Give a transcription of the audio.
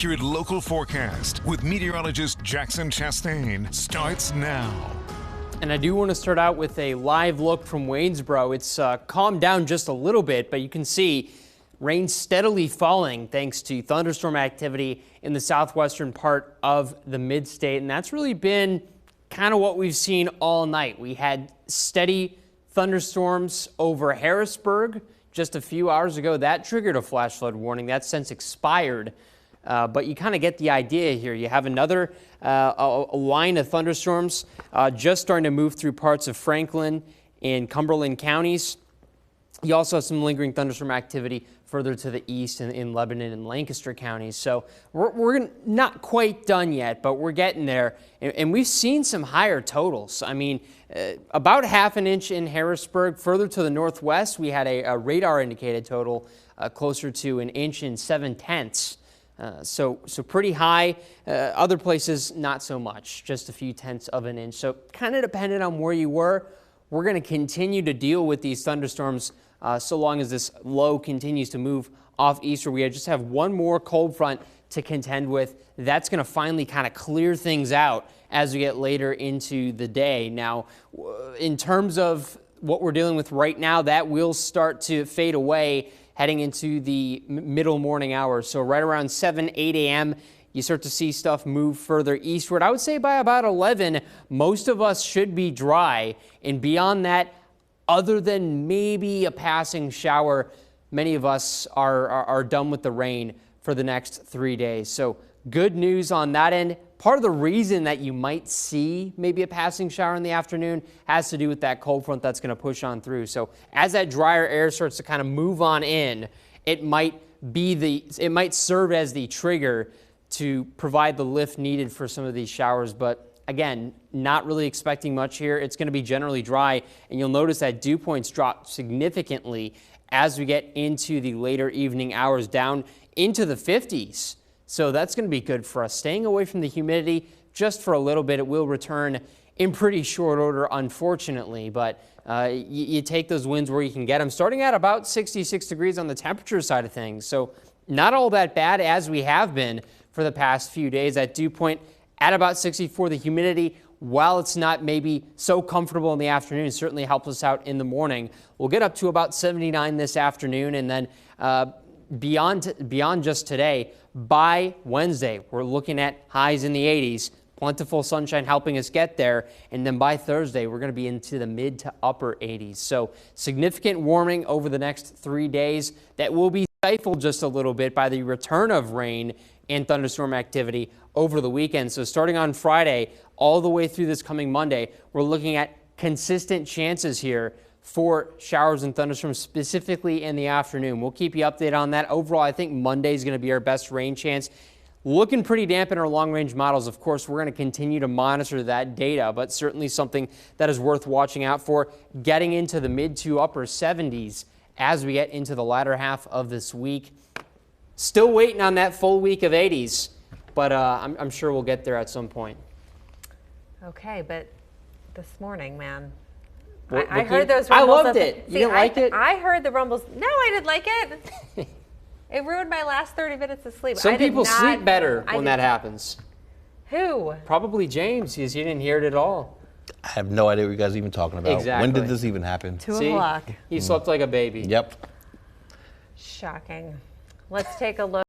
Accurate local forecast with meteorologist Jackson Chastain starts now. And I do want to start out with a live look from Waynesboro. It's calmed down just a little bit, but you can see rain steadily falling thanks to thunderstorm activity in the southwestern part of the mid-state. And that's really been kind of what we've seen all night. We had steady thunderstorms over Harrisburg just a few hours ago. That triggered a flash flood warning. That's since expired. But you kind of get the idea here. You have another a line of thunderstorms just starting to move through parts of Franklin and Cumberland counties. You also have some lingering thunderstorm activity further to the east in Lebanon and Lancaster counties. So we're not quite done yet, but we're getting there. And we've seen some higher totals. I mean, about half an inch in Harrisburg. Further to the northwest, we had a radar indicated total closer to an inch and 7/10. So pretty high. Other places, not so much, just a few tenths of an inch. So kind of dependent on where you were. We're going to continue to deal with these thunderstorms so long as this low continues to move off eastward. We just have one more cold front to contend with. That's going to finally kind of clear things out as we get later into the day. Now, in terms of what we're dealing with right now, that will start to fade away heading into the middle morning hours. So right around 7, 8 a.m., you start to see stuff move further eastward. I would say by about 11, most of us should be dry. And beyond that, other than maybe a passing shower, many of us are done with the rain for the next 3 days. So good news on that end. Part of the reason that you might see maybe a passing shower in the afternoon has to do with that cold front that's going to push on through. So as that drier air starts to kind of move on in, it might serve as the trigger to provide the lift needed for some of these showers. But again, not really expecting much here. It's going to be generally dry, and you'll notice that dew points drop significantly as we get into the later evening hours, down into the 50s. So that's going to be good for us. Staying away from the humidity just for a little bit. It will return in pretty short order, unfortunately, but you take those winds where you can get them. Starting at about 66 degrees on the temperature side of things. So not all that bad as we have been for the past few days. That dew point at about 64. The humidity, while it's not maybe so comfortable in the afternoon, it certainly helps us out in the morning. We'll get up to about 79 this afternoon, and then beyond just today, by Wednesday, we're looking at highs in the 80s, plentiful sunshine helping us get there. And then by Thursday, we're going to be into the mid to upper 80s. So significant warming over the next 3 days that will be stifled just a little bit by the return of rain and thunderstorm activity over the weekend. So starting on Friday all the way through this coming Monday, we're looking at consistent chances here for showers and thunderstorms, specifically in the afternoon. We'll keep you updated on that. Overall, I think Monday is going to be our best rain chance. Looking pretty damp in our long-range models. Of course, we're going to continue to monitor that data, but certainly something that is worth watching out for, getting into the mid to upper 70s as we get into the latter half of this week. Still waiting on that full week of 80s, but I'm sure we'll get there at some point. Okay, but this morning, man, I heard those rumbles. I loved it. You didn't like it? I heard the rumbles. No, I didn't like it. It ruined my last 30 minutes of sleep. Some people sleep better when that happens. Who? Probably James, because he didn't hear it at all. I have no idea what you guys are even talking about. Exactly. When did this even happen? 2 o'clock. He slept like a baby. Yep. Shocking. Let's take a look.